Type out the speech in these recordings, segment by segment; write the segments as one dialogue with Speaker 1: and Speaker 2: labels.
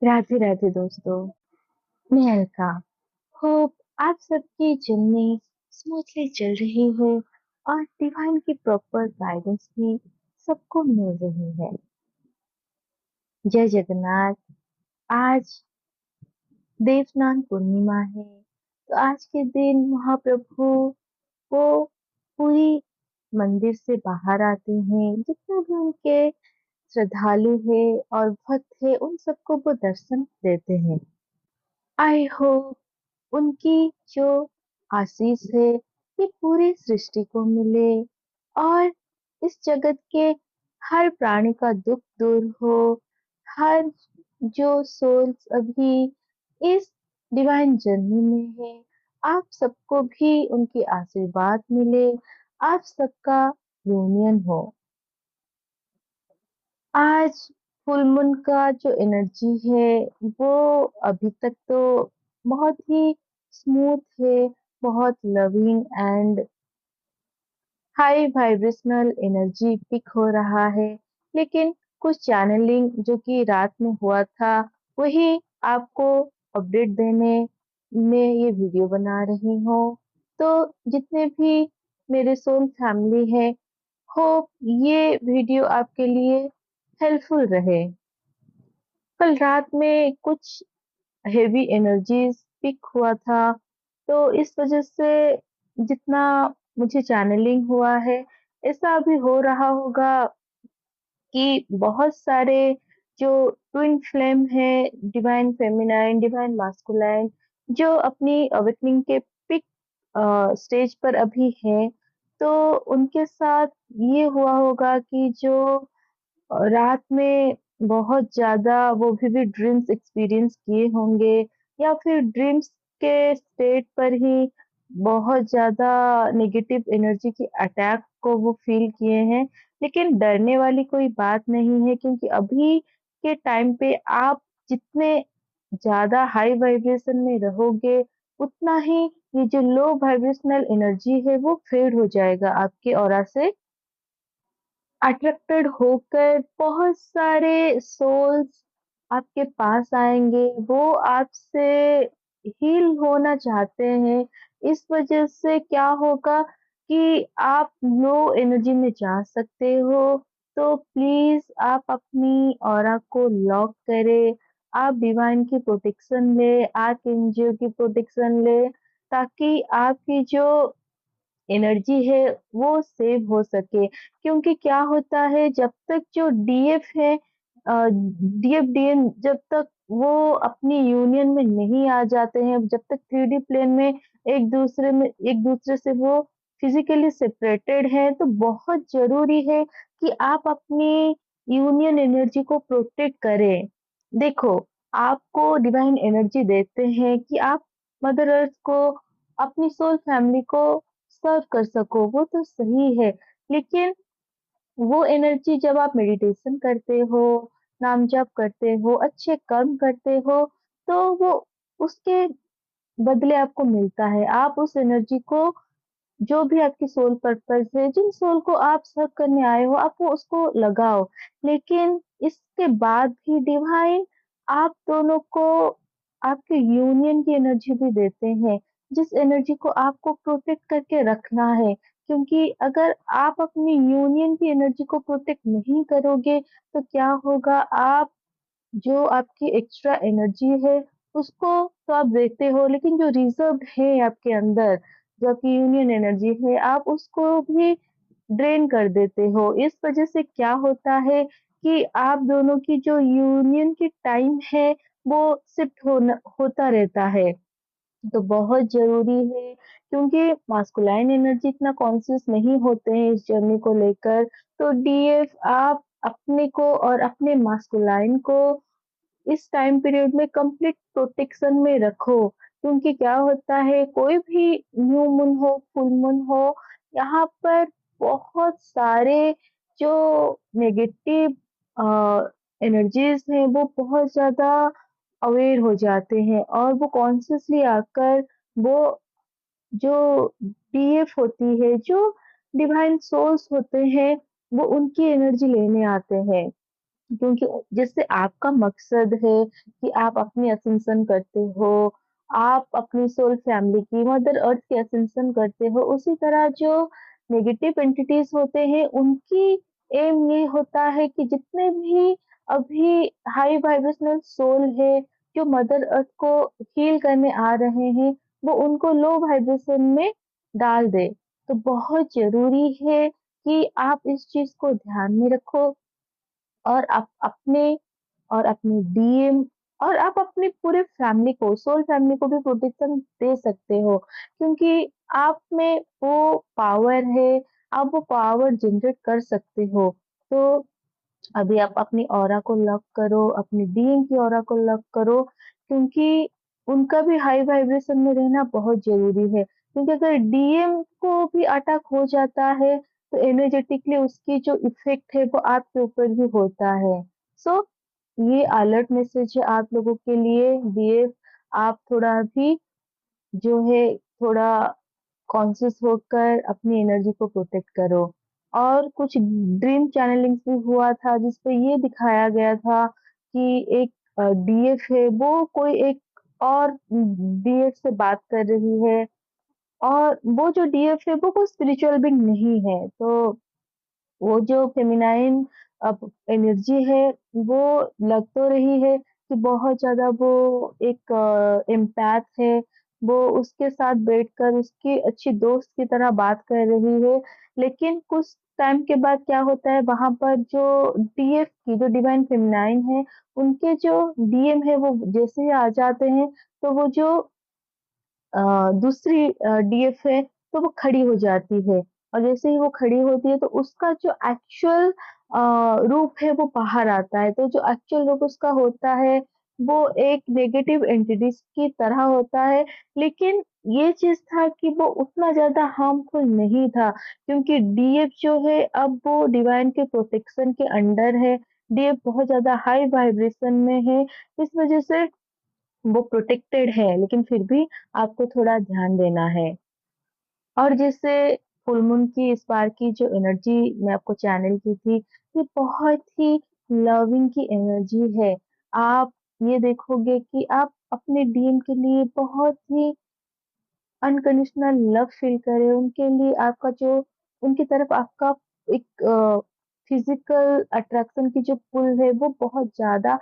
Speaker 1: राधे राधे दोस्तों। मैं अलका। होप आप सबकी जर्नी स्मूथली चल रही है और डिवाइन की प्रॉपर गाइडेंस भी सबको मिल रही है। जय जगन्नाथ। आज देवस्नान पूर्णिमा है, तो आज के दिन महाप्रभु वो पूरी मंदिर से बाहर आते हैं। जितने भी उनके श्रद्धालु है और भक्त है, उन सबको वो दर्शन देते हैं। आई होप उनकी जो आशीष है ये पूरी सृष्टि को मिले और इस जगत के हर प्राणी का दुख दूर हो। हर जो सोल्स अभी इस डिवाइन जर्नी में है, आप सबको भी उनकी आशीर्वाद मिले, आप सबका यूनियन हो। आज फुल मून का जो एनर्जी है वो अभी तक तो बहुत ही स्मूथ है, बहुत loving and high vibrational energy pick हो रहा है। लेकिन कुछ चैनलिंग जो कि रात में हुआ था, वही आपको अपडेट देने में ये वीडियो बना रही हूँ। तो जितने भी मेरे सोल फैमिली है, होप ये वीडियो आपके लिए हेल्पफुल रहे। कल रात में कुछ हेवी एनर्जीज पिक हुआ था, तो इस वजह से जितना मुझे चैनलिंग हुआ है, ऐसा अभी हो रहा होगा कि बहुत सारे जो ट्विन फ्लेम है, डिवाइन फेमिनाइन डिवाइन मास्कुलाइन, जो अपनी अवेकनिंग के पिक स्टेज पर अभी है, तो उनके साथ ये हुआ होगा कि जो रात में बहुत ज़्यादा वो विविड ड्रीम्स एक्सपीरियंस किए होंगे, या फिर ड्रीम्स के स्टेट पर ही बहुत ज़्यादा नेगेटिव एनर्जी की अटैक को वो फ़ील किए हैं। लेकिन डरने वाली कोई बात नहीं है, क्योंकि अभी के टाइम पे आप जितने ज़्यादा हाई वाइब्रेशन में रहोगे, उतना ही ये जो लो वाइब्रेशनल एनर्जी है वो फेड हो जाएगा आपके ऑरा से। अट्रैक्टेड होकर बहुत सारे सोल्स आपके पास आएँगे, वो आपसे हील होना चाहते हैं। इस वजह से क्या होगा कि आप लो एनर्जी में जा सकते हो, तो प्लीज़ आप अपनी ऑरा को लॉक करें, आप डिवाइन की प्रोटेक्शन लें, आर्कएंजल की प्रोटेक्शन लें, ताकि आपकी जो एनर्जी है वो सेव हो सके। क्योंकि क्या होता है, जब तक जो डीएफ है, डीएफ डीएन जब तक वो अपनी यूनियन में नहीं आ जाते हैं, जब तक 3D प्लेन में एक दूसरे से वो फिजिकली सेपरेटेड है, तो बहुत जरूरी है कि आप अपनी यूनियन एनर्जी को प्रोटेक्ट करें। देखो, आपको डिवाइन एनर्जी देते हैं कि आप मदर अर्थ को, अपनी सोल फैमिली को सर्व कर सको, वो तो सही है। लेकिन वो एनर्जी जब आप मेडिटेशन करते हो, नाम जप करते हो, अच्छे कर्म करते हो, तो वो उसके बदले आपको मिलता है। आप उस एनर्जी को, जो भी आपकी सोल पर्पस है, जिन सोल को आप सर्व करने आए हो, आप वो उसको लगाओ। लेकिन इसके बाद भी डिवाइन आप दोनों को आपके यूनियन की एनर्जी भी देते हैं, जिस एनर्जी को आपको प्रोटेक्ट करके रखना है। क्योंकि अगर आप अपनी यूनियन की एनर्जी को प्रोटेक्ट नहीं करोगे, तो क्या होगा, आप जो आपकी एक्स्ट्रा एनर्जी है, उसको तो आप देते हो, लेकिन जो रिज़र्व्ड है आपके अंदर, जो आपकी यूनियन एनर्जी है, आप उसको भी ड्रेन कर देते हो। इस वज़ह से क्या होता है कि आप दोनों की जो यूनियन की टाइम है, वो शिफ्ट होता रहता है। तो बहुत ज़रूरी है, क्योंकि मास्कुलाइन एनर्जी इतना कॉन्शियस नहीं होते हैं इस जर्नी को लेकर, तो डीएफ आप अपने को और अपने मास्कुलाइन को इस टाइम पीरियड में कंप्लीट प्रोटेक्शन में रखो। क्योंकि क्या होता है, कोई भी न्यू मून हो, फुल मून हो, यहाँ पर बहुत सारे जो नेगेटिव एनर्जीज हैं वो बहुत ज़्यादा अवेयर हो जाते हैं, और वो कॉन्शियसली आकर वो जो डीएफ होती है, जो डिवाइन सोल्स होते हैं, वो उनकी एनर्जी लेने आते हैं। क्योंकि जैसे आपका मकसद है कि आप अपनी असेंशन करते हो, आप अपनी सोल फैमिली की, मदर अर्थ की असेंशन करते हो, उसी तरह जो नेगेटिव एंटिटीज़ होते हैं, उनकी एम ये होता है कि जितने भी अभी हाई वाइब्रेशनल सोल है, जो मदर अर्थ को हील करने आ रहे हैं, वो उनको लो वाइब्रेशन में डाल दें। तो बहुत ज़रूरी है कि आप इस चीज़ को ध्यान में रखो और आप अपने डीएम और आप अपनी पूरे फैमिली को, सोल फैमिली को भी प्रोटेक्शन दे सकते हो, क्योंकि आप में वो पावर है, आप वो पावर जनरेट कर सकते हो। तो अभी आप अपनी ऑरा को लॉक करो, अपनी बीइंग की ऑरा को लॉक करो, क्योंकि उनका भी हाई वाइब्रेशन में रहना बहुत ज़रूरी है। क्योंकि अगर डीएम को भी अटैक हो जाता है, तो एनर्जेटिकली उसकी जो इफ़ेक्ट है वो आपके ऊपर भी होता है। सो ये अलर्ट मैसेज है आप लोगों के लिए, बीएफ आप थोड़ा अभी जो है थोड़ा कॉन्शियस होकर अपनी एनर्जी को प्रोटेक्ट करो। और कुछ ड्रीम चैनलिंग्स भी हुआ था जिसपे ये दिखाया गया था कि एक डीएफ है वो कोई एक और डीएफ से बात कर रही है और वो जो डीएफ है वो कोई स्पिरिचुअल बीइंग नहीं है। तो वो जो फेमिनाइन एनर्जी है वो लग तो रही है कि बहुत ज़्यादा वो एक एम्पैथ है, वो उसके साथ बैठकर उसकी अच्छी दोस्त की तरह बात कर रही है। लेकिन कुछ टाइम के बाद क्या होता है वहाँ पर जो डीएफ की जो डिवाइन फेमिनाइन है, उनके जो डीएम है वो जैसे ही आ जाते हैं, तो वो जो दूसरी डीएफ है, तो वो खड़ी हो जाती है और जैसे ही वो खड़ी होती है तो उसका जो एक्चुअल रूप है वो बाहर आता है। तो जो एक्चुअल रूप उसका होता है, वो एक नेगेटिव एंटिटीज़ की तरह होता है, लेकिन ये चीज़ था कि वो उतना ज़्यादा हार्मफुल नहीं था, क्योंकि डीएफ जो है अब वो डिवाइन के प्रोटेक्शन के अंडर है। डीएफ बहुत ज़्यादा हाई वाइब्रेशन में है, इस वज़ह से वो प्रोटेक्टेड है, लेकिन फिर भी आपको थोड़ा ध्यान देना है। और जैसे फुल मून की इस बार की जो एनर्जी मैं आपको चैनल की थी, ये बहुत ही लविंग की एनर्जी है। आप ये देखोगे कि आप अपने ड्रीम के लिए बहुत ही अनकंडीशनल लव फ़ील करें, उनके लिए आपका जो उनकी तरफ आपका एक फ़िज़िकल अट्रैक्शन की जो पुल है वो बहुत ज़्यादा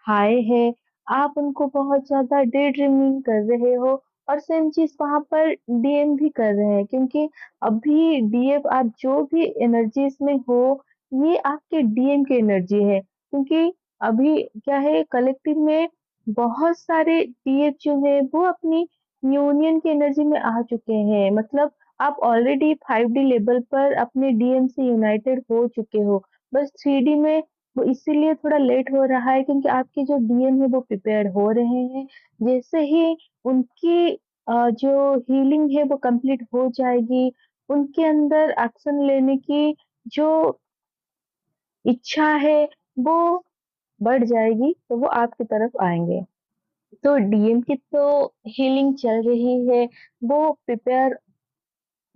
Speaker 1: हाई है। आप उनको बहुत ज़्यादा डे ड्रीमिंग कर रहे हो और सेम चीज़ वहाँ पर डीएम भी कर रहे हैं, क्योंकि अभी डीएफ आप जो भी एनर्जीज़ में हो, ये आपके डीएम की एनर्जी है। क्योंकि अभी क्या है कलेक्टिव में बहुत सारे डीएफ जो है वो अपनी यूनियन की एनर्जी में आ चुके हैं, मतलब आप ऑलरेडी 5D लेवल पर अपने डीएम से यूनाइटेड हो चुके हो। बस 3D में वो इसीलिए थोड़ा लेट हो रहा है क्योंकि आपके जो डीएम है वो प्रिपेयर हो रहे हैं। जैसे ही उनकी जो हीलिंग है वो कंप्लीट हो जाएगी, उनके अंदर एक्शन लेने की जो इच्छा है वो बढ़ जाएगी, तो वो आपकी तरफ आएँगे। तो डीएम की तो हीलिंग चल रही है, वो प्रिपेयर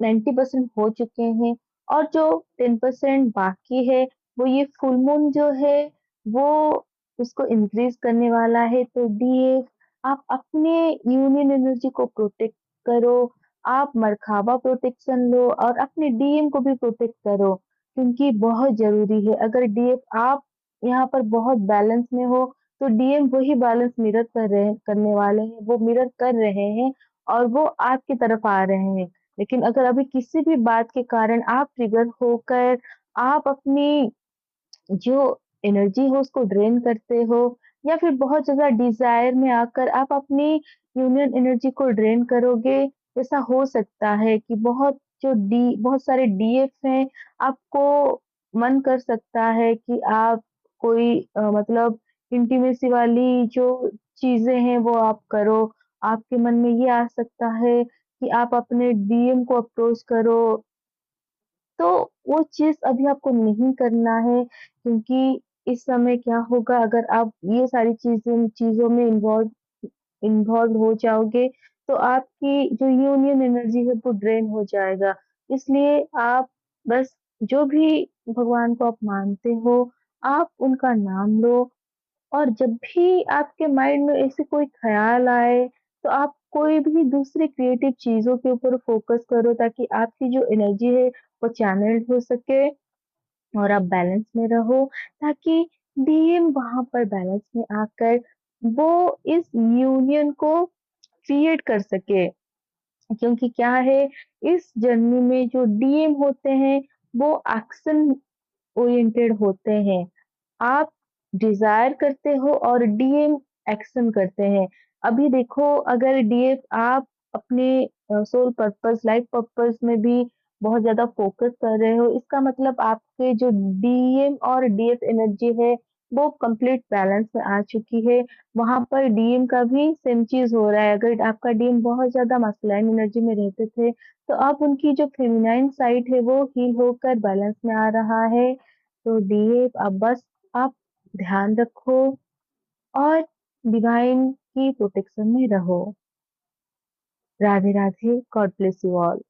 Speaker 1: 90% हो चुके हैं और जो 10% बाकी है, वो ये फुल मून जो है, वो उसको इंक्रीज़ करने वाला है। तो डीएफ आप अपने यूनियन एनर्जी को प्रोटेक्ट करो, आप मरकाबा प्रोटेक्शन लो और अपने डीएम को भी प्रोटेक्ट करो, क्योंकि बहुत ज़रूरी है। अगर डीएफ आप यहाँ पर बहुत बैलेंस में हो, तो डीएम वही बैलेंस मिरर करने वाले हैं, वो मिरर कर रहे हैं और वो आपकी तरफ आ रहे हैं। लेकिन अगर अभी किसी भी बात के कारण आप ट्रिगर होकर आप अपनी जो एनर्जी हो उसको ड्रेन करते हो या फिर बहुत ज़्यादा डिज़ायर में आकर आप अपनी यूनियन एनर्जी को ड्रेन करोगे, ऐसा हो सकता है कि बहुत सारे डीएफ हैं, आपको मन कर सकता है कि आप कोई मतलब इंटीमेसी वाली जो चीज़ें हैं वो आप करो। आपके मन में ये आ सकता है कि आप अपने डीएम को अप्रोच करो, तो वो चीज़ अभी आपको नहीं करना है, क्योंकि इस समय क्या होगा अगर आप ये सारी चीज़ों में इन्वॉल्व हो जाओगे, तो आपकी जो यूनियन एनर्जी है वो ड्रेन हो जाएगा। इसलिए आप बस जो भी भगवान को आप मानते हो, आप उनका नाम लो और जब भी आपके माइंड में ऐसे कोई ख़्याल आए, तो आप कोई भी दूसरी क्रिएटिव चीज़ों के ऊपर फ़ोकस करो ताकि आपकी जो एनर्जी है वो चैनल्ड हो सके और आप बैलेंस में रहो, ताकि डीएम वहाँ पर बैलेंस में आकर वो इस यूनियन को क्रिएट कर सके। क्योंकि क्या है, इस जर्नी में जो डीएम होते हैं, वो एक्शन ओरिएंटेड होते हैं। आप डिज़ायर करते हो और डीएम एक्शन करते हैं। अभी देखो, अगर डीएफ आप अपने सोल पर्पस, लाइफ पर्पस में भी बहुत ज़्यादा फ़ोकस कर रहे हो, इसका मतलब आपके जो डीएम और डीएफ एनर्जी है, वो कंप्लीट बैलेंस में आ चुकी है। वहाँ पर डीएम का भी सेम चीज़ हो रहा है। अगर आपका डीएम बहुत ज़्यादा मस्कुलाइन एनर्जी में रहते थे, तो अब उनकी जो फेमिनाइन साइड है, वो हील होकर बैलेंस में आ रहा है। तो डीएफ अब बस आप ध्यान रखो और डिवाइन की प्रोटेक्शन में रहो। Radhe Radhe, God bless you all.